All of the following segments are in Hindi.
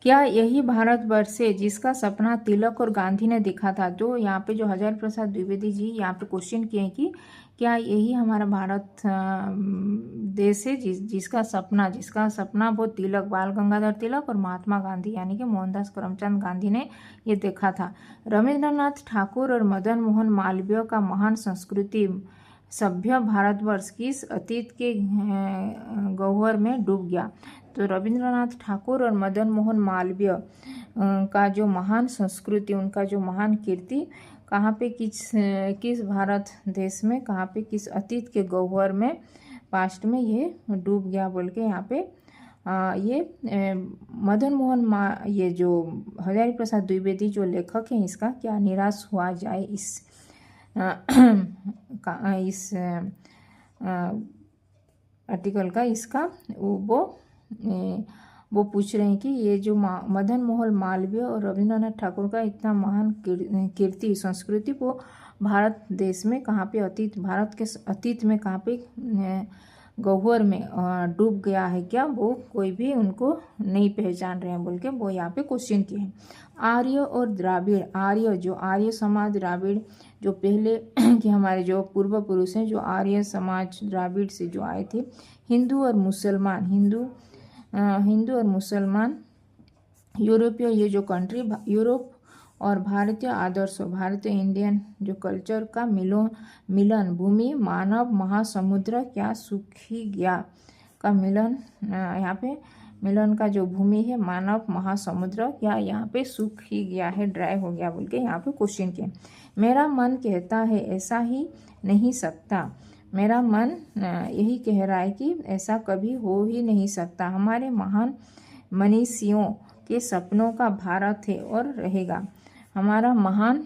क्या यही भारतवर्ष है जिसका सपना तिलक और गांधी ने देखा था? जो यहाँ पे जो हजारी प्रसाद द्विवेदी जी यहाँ पे क्वेश्चन किए हैं कि क्या यही हमारा भारत देश है जिसका सपना वो तिलक, बाल गंगाधर तिलक और महात्मा गांधी यानी कि मोहनदास करमचंद गांधी ने ये देखा था। रविंद्रनाथ ठाकुर और मदन मोहन मालवीय का महान संस्कृति सभ्य भारतवर्ष किस अतीत के गह्वर में डूब गया? तो रविंद्रनाथ ठाकुर और मदन मोहन मालवीय का जो महान संस्कृति, उनका जो महान कीर्ति कहाँ पे किस भारत देश में, कहाँ पे किस अतीत के गह्वर में, पास्ट में ये डूब गया बोल के यहाँ पे ये मदन मोहन ये जो हजारी प्रसाद द्विवेदी जो लेखक हैं, इसका क्या निराश हुआ जाए इस आर्टिकल का, इसका वो पूछ रहे हैं कि ये जो मदन मोहन मालवीय और रविंद्रनाथ ठाकुर का इतना महान कीर्ति संस्कृति वो भारत देश में कहाँ पे भारत के अतीत में कहाँ पे गह्वर में डूब गया है क्या, वो कोई भी उनको नहीं पहचान रहे हैं बोल के वो यहाँ पे क्वेश्चन किए हैं। आर्य और द्राविड़, आर्य जो आर्य समाज, द्राविड़ जो पहले कि हमारे जो पूर्व पुरुष हैं जो आर्य समाज द्राविड़ से जो आए थे, हिंदू और मुसलमान, हिंदू और मुसलमान, यूरोपीय ये जो कंट्री यूरोप और भारतीय आदर्शों, भारतीय इंडियन जो कल्चर का मिलन भूमि, मानव महासमुद्र क्या सूखी गया का मिलन, यहाँ पे मिलन का जो भूमि है मानव महासमुद्र क्या यहाँ पे सूख ही गया है, ड्राई हो गया बोल के यहाँ पे क्वेश्चन किया। मेरा मन कहता है ऐसा ही नहीं सकता, मेरा मन यही कह रहा है कि ऐसा कभी हो ही नहीं सकता। हमारे महान मनीषियों के सपनों का भारत है और रहेगा। हमारा महान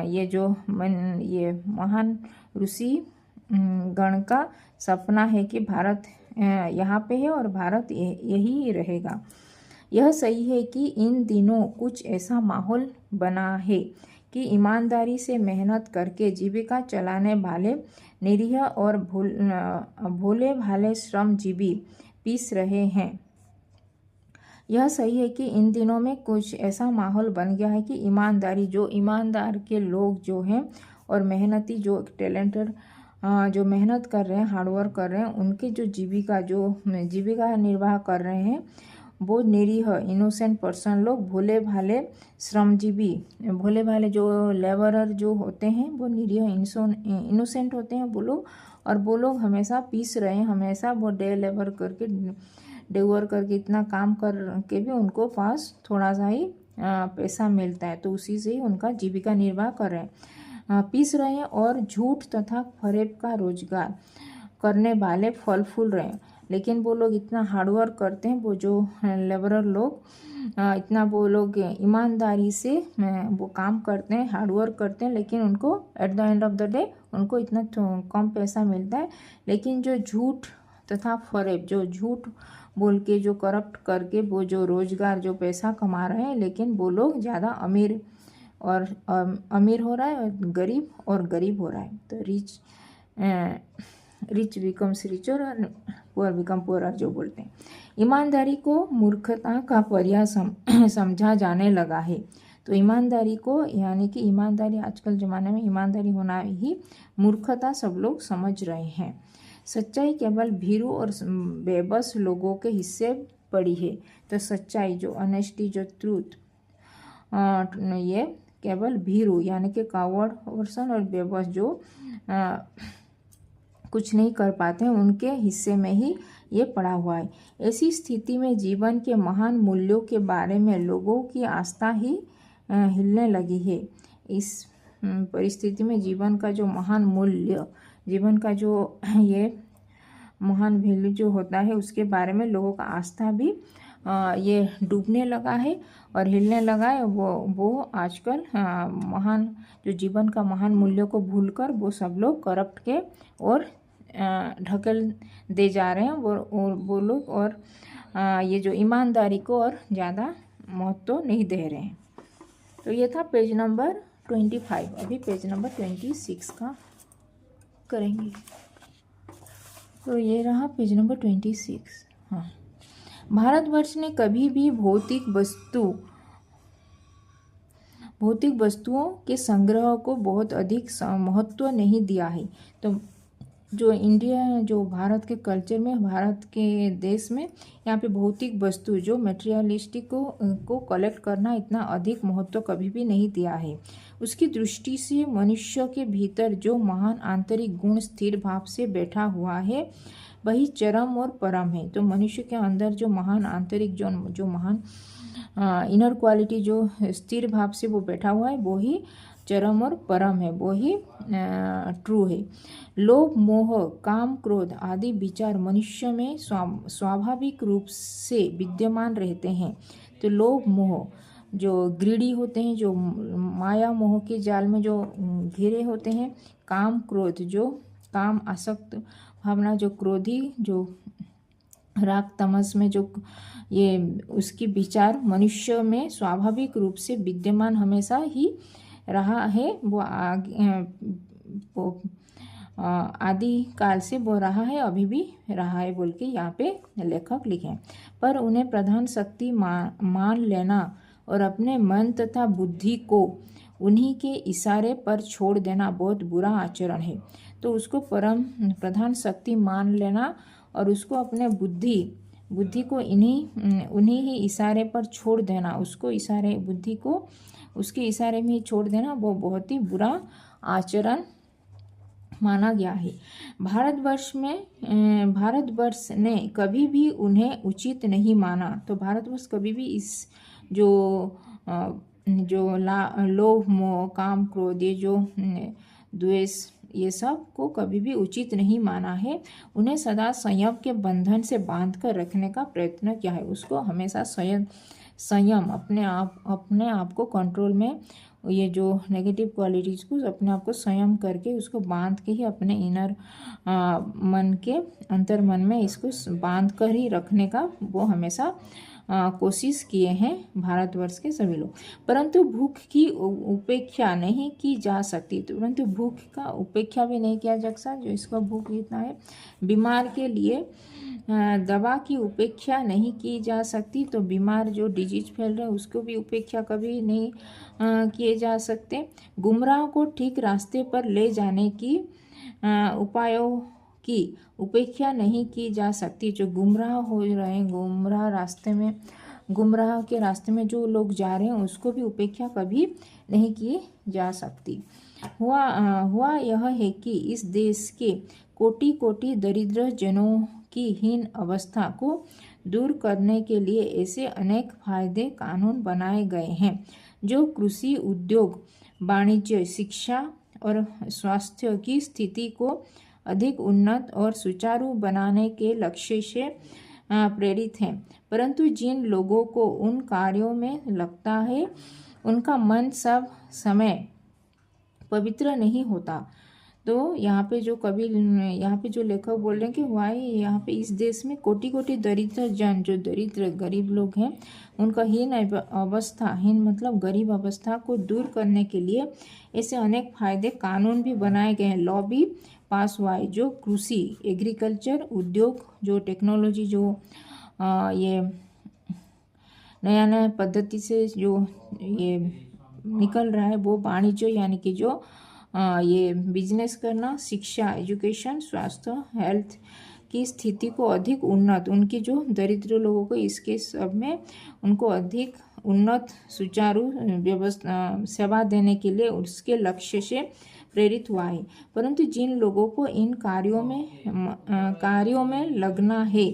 ये महान ऋषि गण का सपना है कि भारत यहाँ पे है और भारत यही रहेगा। यह सही है कि इन दिनों कुछ ऐसा माहौल बना है कि ईमानदारी से मेहनत करके जीविका चलाने वाले निरीह और भोले भाले श्रमजीवी पीस रहे हैं। यह सही है कि इन दिनों में कुछ ऐसा माहौल बन गया है कि ईमानदारी जो ईमानदार के लोग जो हैं और मेहनती जो टैलेंटेड जो मेहनत कर रहे हैं, हार्डवर्क कर रहे हैं, उनके जो जीविका निर्वाह कर रहे हैं वो निरीह इनोसेंट पर्सन लोग, भोले भाले श्रमजीवी, भोले भाले जो लेबरर जो होते हैं वो निरीह इनोसेंट होते हैं वो लोग, और वो लोग हमेशा पीस रहे हैं, हमेशा वो डे वर्क करके इतना काम कर के भी उनको पास थोड़ा सा ही पैसा मिलता है, तो उसी से ही उनका जीविका निर्वाह कर रहे हैं, पीस रहे हैं और झूठ तथा फरेब का रोजगार करने वाले फल फूल रहे हैं। लेकिन वो लोग इतना हार्डवर्क करते हैं, वो जो लेबरर लोग इतना वो लोग ईमानदारी से वो काम करते हैं, हार्डवर्क करते हैं, लेकिन उनको at the end of the day उनको इतना कम पैसा मिलता है। लेकिन जो झूठ तथा फरेब, जो झूठ बोल के जो करप्ट करके वो जो रोजगार जो पैसा कमा रहे हैं, लेकिन वो लोग ज़्यादा अमीर हो रहा है और गरीब हो रहा है। तो रिच बिकम्स रिचर और पुअर बिकम पुअर जो बोलते हैं। ईमानदारी को मूर्खता का पर्याय समझा जाने लगा है। तो ईमानदारी को यानी कि ईमानदारी आजकल ज़माने में ईमानदारी होना ही मूर्खता सब लोग समझ रहे हैं। सच्चाई केवल भीरू और बेबस लोगों के हिस्से पड़ी है। तो सच्चाई जो ऑनेस्टी जो ट्रूथ ये केवल भीरू यानी कि कावर्ड पर्सन और बेबस जो कुछ नहीं कर पाते हैं उनके हिस्से में ही ये पड़ा हुआ है। ऐसी स्थिति में जीवन के महान मूल्यों के बारे में लोगों की आस्था ही हिलने लगी है। इस परिस्थिति में जीवन का जो महान मूल्य, जीवन का जो ये महान वैल्यू जो होता है उसके बारे में लोगों का आस्था भी ये डूबने लगा है और हिलने लगा है। वो आजकल महान जो जीवन का महान मूल्यों को भूलकर वो सब लोग करप्ट के और ढकेल दे जा रहे हैं वो लोग, और ये जो ईमानदारी को और ज़्यादा महत्व नहीं दे रहे हैं। तो ये था पेज नंबर 25। अभी पेज नंबर 26 का करेंगे। तो ये रहा पेज नंबर 26। हाँ, भारतवर्ष ने कभी भी भौतिक वस्तुओं के संग्रह को बहुत अधिक महत्व नहीं दिया है। तो जो भारत के कल्चर में, भारत के देश में यहाँ पे भौतिक वस्तु जो मटेरियलिस्टिक को कलेक्ट करना इतना अधिक महत्व कभी भी नहीं दिया है। उसकी दृष्टि से मनुष्य के भीतर जो महान आंतरिक गुण स्थिर भाव से बैठा हुआ है वही चरम और परम है। तो मनुष्य के अंदर जो महान आंतरिक जो महान इनर क्वालिटी जो स्थिर भाव से वो बैठा हुआ है वो ही चरम और परम है, वो ही ट्रू है। लोभ, मोह, काम, क्रोध आदि विचार मनुष्य में स्वाभाविक रूप से विद्यमान रहते हैं। तो लोभ, मोह जो ग्रीडी होते हैं, जो माया मोह के जाल में जो घिरे होते हैं, काम, क्रोध जो काम आसक्त भावना, जो क्रोधी, जो राग तमस में जो ये उसकी विचार मनुष्य में स्वाभाविक रूप से विद्यमान हमेशा ही रहा है, वो आदि काल से वो रहा है, अभी भी रहा है बोल के यहाँ पे लेखक लिखे। पर उन्हें प्रधान शक्ति मान लेना और अपने मन तथा बुद्धि को उन्हीं के इशारे पर छोड़ देना बहुत बुरा आचरण है। तो उसको प्रधान शक्ति मान लेना और उसको अपने बुद्धि को उन्हीं ही इशारे पर छोड़ देना, बुद्धि को उसके इशारे में ही छोड़ देना, वो बहुत ही बुरा आचरण माना गया है। भारतवर्ष ने कभी भी उन्हें उचित नहीं माना। तो भारतवर्ष कभी भी इस जो लोभ, मोह, काम, क्रोध, ये जो द्वेष, ये सब को कभी भी उचित नहीं माना है। उन्हें सदा संयम के बंधन से बांध कर रखने का प्रयत्न किया है। उसको हमेशा संयम अपने आप को कंट्रोल में, ये जो नेगेटिव क्वालिटीज़ को अपने आप को संयम करके उसको बांध के ही अपने इनर मन के अंतर मन में इसको बांध कर ही रखने का वो हमेशा कोशिश किए हैं भारतवर्ष के सभी लोग। परंतु भूख की उपेक्षा नहीं की जा सकती। परंतु भूख का उपेक्षा भी नहीं किया जा सकता। जो इसका भूख इतना है, बीमार के लिए दवा की उपेक्षा नहीं की जा सकती। तो बीमार जो डिजीज फैल रहा है उसको भी उपेक्षा कभी नहीं किए जा सकते। गुमराह को ठीक रास्ते पर ले जाने की उपायों की उपेक्षा नहीं की जा सकती। जो गुमराह हो रहे हैं, गुमराह के रास्ते में जो लोग जा रहे हैं उसको भी उपेक्षा कभी नहीं की जा सकती। हुआ यह है कि इस देश के कोटि कोटि दरिद्र जनों की हीन अवस्था को दूर करने के लिए ऐसे अनेक फायदे कानून बनाए गए हैं जो कृषि, उद्योग, वाणिज्य, शिक्षा और स्वास्थ्य की स्थिति को अधिक उन्नत और सुचारू बनाने के लक्ष्य से प्रेरित हैं। परंतु जिन लोगों को उन कार्यों में लगता है उनका मन सब समय पवित्र नहीं होता। तो यहाँ पे जो लेखक बोल रहे हैं कि वाई यहाँ पे इस देश में कोटि कोटि दरिद्र जन, जो दरिद्र गरीब लोग हैं, उनका हीन मतलब गरीब अवस्था को दूर करने के लिए ऐसे अनेक फायदे कानून भी बनाए गए हैं, लॉ भी पास हुआ है। जो कृषि, एग्रीकल्चर, उद्योग, जो टेक्नोलॉजी, जो ये नया पद्धति से जो ये निकल रहा है, वो वाणिज्य यानी कि जो ये बिजनेस करना, शिक्षा, एजुकेशन, स्वास्थ्य, हेल्थ की स्थिति को अधिक उन्नत, उनकी जो दरिद्र लोगों को इसके सब में उनको अधिक उन्नत सुचारू व्यवस्था सेवा देने के लिए उसके लक्ष्य से प्रेरित हुआ है। परंतु जिन लोगों को इन कार्यों में लगना है,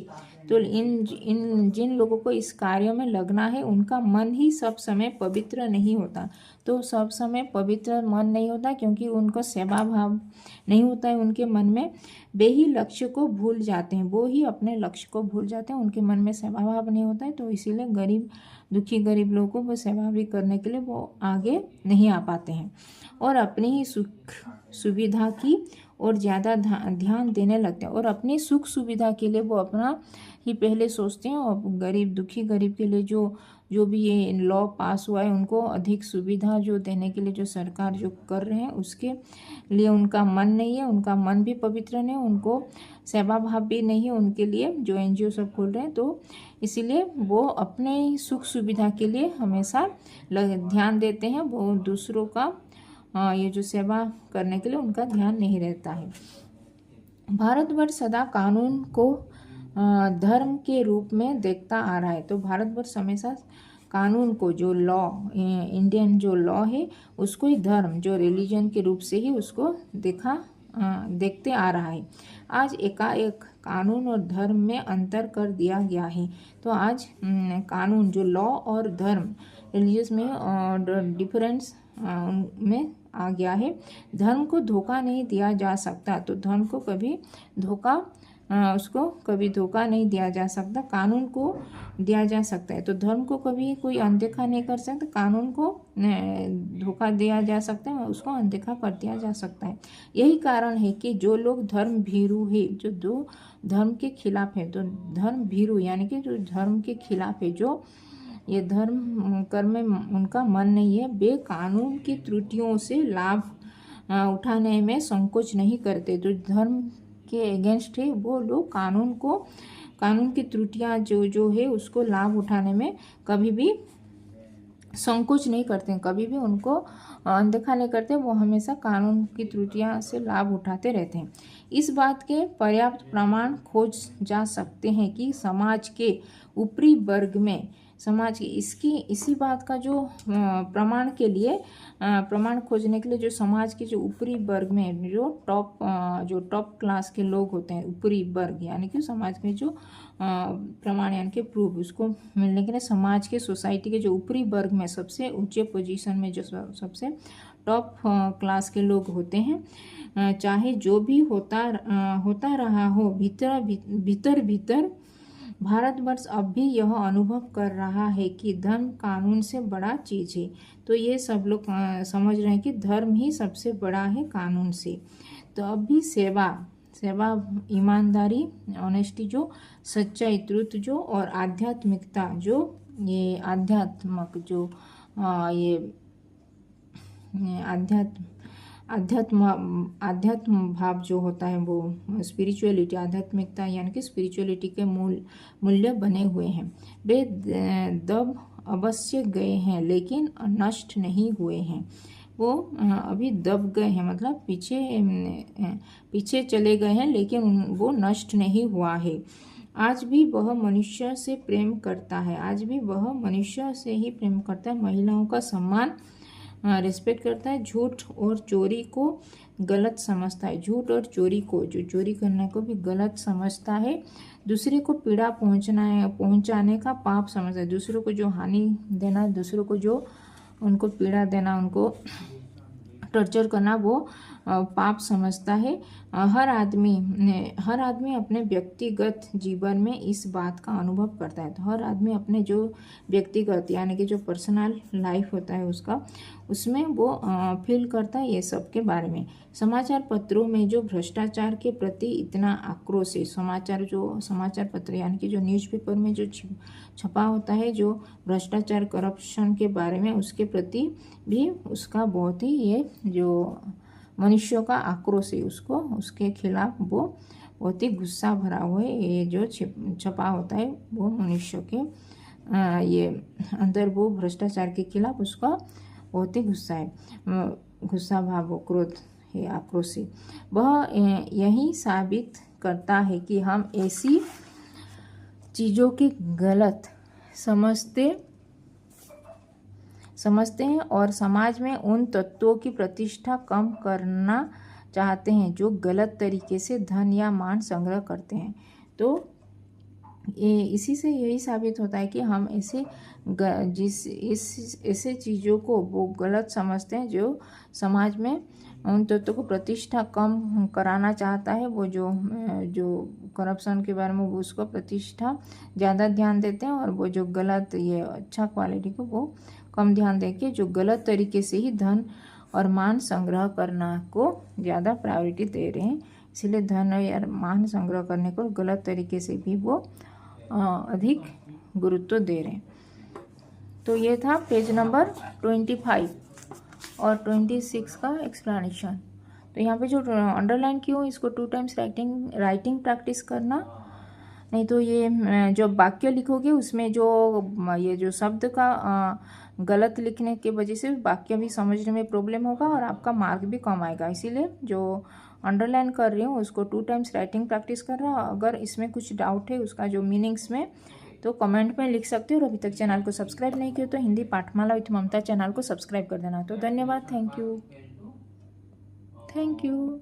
तो जिन लोगों को इस कार्यों में लगना है उनका मन ही सब समय पवित्र नहीं होता। तो सब समय पवित्र मन नहीं होता क्योंकि उनको सेवा भाव नहीं होता है उनके मन में। वे ही लक्ष्य को भूल जाते हैं, वो ही अपने लक्ष्य को भूल जाते हैं, उनके मन में सेवा भाव नहीं होता है। तो इसीलिए दुखी गरीब लोगों को वो सेवा भी करने के लिए वो आगे नहीं आ पाते हैं और अपनी ही सुख सुविधा की और ज़्यादा ध्यान देने लगते हैं और अपनी सुख सुविधा के लिए वो अपना ही पहले सोचते हैं। और गरीब दुखी गरीब के लिए जो भी ये लॉ पास हुआ है उनको अधिक सुविधा जो देने के लिए जो सरकार जो कर रहे हैं उसके लिए उनका मन नहीं है, उनका मन भी पवित्र नहीं, उनको सेवा भाव भी नहीं है उनके लिए जो NGO सब खोल रहे हैं। तो इसीलिए वो अपने सुख सुविधा के लिए हमेशा ध्यान देते हैं, वो दूसरों का ये जो सेवा करने के लिए उनका ध्यान नहीं रहता है। भारतवर्ष सदा कानून को धर्म के रूप में देखता आ रहा है। तो भारतवर्ष हमेशा कानून को जो लॉ इंडियन जो लॉ है उसको ही धर्म जो रिलीजन के रूप से ही उसको देखते आ रहा है। आज एकाएक कानून और धर्म में अंतर कर दिया गया है। तो आज कानून जो लॉ और धर्म रिलीजियस में डिफरेंस में आ गया है। धर्म को धोखा नहीं दिया जा सकता, तो धर्म को कभी उसको कभी धोखा नहीं दिया जा सकता, कानून को दिया जा सकता है। तो धर्म को कभी कोई अनदेखा नहीं कर सकता, कानून को धोखा दिया जा सकता है, उसको अनदेखा कर दिया जा सकता है। यही कारण है कि जो लोग धर्म भीरू है, जो दो धर्म के खिलाफ है, तो धर्म भीरू यानी कि जो धर्म के खिलाफ है, जो ये धर्म कर्म में उनका मन नहीं है, वे कानून की त्रुटियों से लाभ उठाने में संकोच नहीं करते। तो धर्म के अगेंस्ट है वो लोग कानून की त्रुटियां जो है उसको लाभ उठाने में कभी भी संकोच नहीं करते, कभी भी उनको अनदेखा नहीं करते, वो हमेशा कानून की त्रुटियां से लाभ उठाते रहते हैं। इस बात के पर्याप्त प्रमाण खोज जा सकते हैं कि समाज के ऊपरी वर्ग में इसी बात का जो प्रमाण खोजने के लिए जो समाज के जो ऊपरी वर्ग में जो टॉप क्लास के लोग होते हैं, ऊपरी वर्ग यानी कि समाज के जो प्रमाण यानी कि प्रूफ उसको मिलने के लिए समाज के सोसाइटी के जो ऊपरी वर्ग में सबसे ऊंचे पोजीशन में जो सबसे टॉप क्लास के लोग होते हैं, चाहे जो भी होता रहा हो, भीतर भारतवर्ष अब भी यह अनुभव कर रहा है कि धर्म कानून से बड़ा चीज है। तो ये सब लोग समझ रहे हैं कि धर्म ही सबसे बड़ा है कानून से। तो अब भी सेवा, ईमानदारी, ऑनेस्टी, जो सच्चाई, ट्रुथ जो, और आध्यात्मिकता जो, ये आध्यात्मक जो ये आध्यात्म भाव जो होता है वो स्पिरिचुअलिटी, आध्यात्मिकता यानी कि स्पिरिचुअलिटी के मूल्य बने हुए हैं। वे दब अवश्य गए हैं लेकिन नष्ट नहीं हुए हैं। वो अभी दब गए हैं मतलब पीछे चले गए हैं, लेकिन वो नष्ट नहीं हुआ है। आज भी वह मनुष्य से प्रेम करता है, आज भी वह मनुष्य से ही प्रेम करता है, महिलाओं का सम्मान रिस्पेक्ट करता है, झूठ और चोरी को गलत समझता है, झूठ और चोरी को, जो चोरी करने को भी गलत समझता है, दूसरे को पीड़ा पहुंचाने का पाप समझता है, दूसरों को जो हानि देना, दूसरों को जो उनको पीड़ा देना, उनको टॉर्चर करना, वो पाप समझता है। हर आदमी अपने व्यक्तिगत जीवन में इस बात का अनुभव करता है। तो हर आदमी अपने जो व्यक्तिगत यानी कि जो पर्सनल लाइफ होता है उसमें वो फील करता है ये सब के बारे में। समाचार पत्रों में जो भ्रष्टाचार के प्रति इतना आक्रोश है, समाचार पत्र यानी कि जो न्यूज़पेपर में जो छपा होता है जो भ्रष्टाचार करप्शन के बारे में, उसके प्रति भी उसका बहुत ही ये जो मनुष्यों का आक्रोश है उसके खिलाफ वो बहुत ही गुस्सा भरा हुआ है। ये जो छपा होता है वो मनुष्य के ये अंदर वो भ्रष्टाचार के खिलाफ उसका बहुत ही गुस्सा भाव, वो क्रोध है, आक्रोश है। वह यही साबित करता है कि हम ऐसी चीज़ों की गलत समझते हैं और समाज में उन तत्वों की प्रतिष्ठा कम करना चाहते हैं जो गलत तरीके से धन या मान संग्रह करते हैं। तो इसी से यही साबित होता है कि हम ऐसे चीज़ों को वो गलत समझते हैं जो समाज में उन तत्वों को प्रतिष्ठा कम कराना चाहता है। वो जो करप्शन के बारे में वो उसको प्रतिष्ठा ज़्यादा ध्यान देते हैं, और वो जो गलत ये अच्छा क्वालिटी को वो कम ध्यान देके जो गलत तरीके से ही धन और मान संग्रह करना को ज़्यादा प्रायोरिटी दे रहे हैं, इसलिए धन या मान संग्रह करने को गलत तरीके से भी वो अधिक गुरुत्व दे रहे हैं। तो ये था पेज नंबर 25 और 26 का एक्सप्लेनेशन। तो यहाँ पे जो अंडरलाइन की हो इसको 2 टाइम्स राइटिंग प्रैक्टिस करना, नहीं तो ये जो वाक्य लिखोगे उसमें जो शब्द का गलत लिखने के वजह से वाक्य भी समझने में प्रॉब्लम होगा और आपका मार्क भी कम आएगा। इसीलिए जो अंडरलाइन कर रही हूँ उसको 2 टाइम्स राइटिंग प्रैक्टिस कर रहा। अगर इसमें कुछ डाउट है उसका जो मीनिंग्स में, तो कमेंट में लिख सकते हो। और अभी तक चैनल को सब्सक्राइब नहीं किया तो हिंदी पाठमाला विथ ममता चैनल को सब्सक्राइब कर देना। तो धन्यवाद, थैंक यू।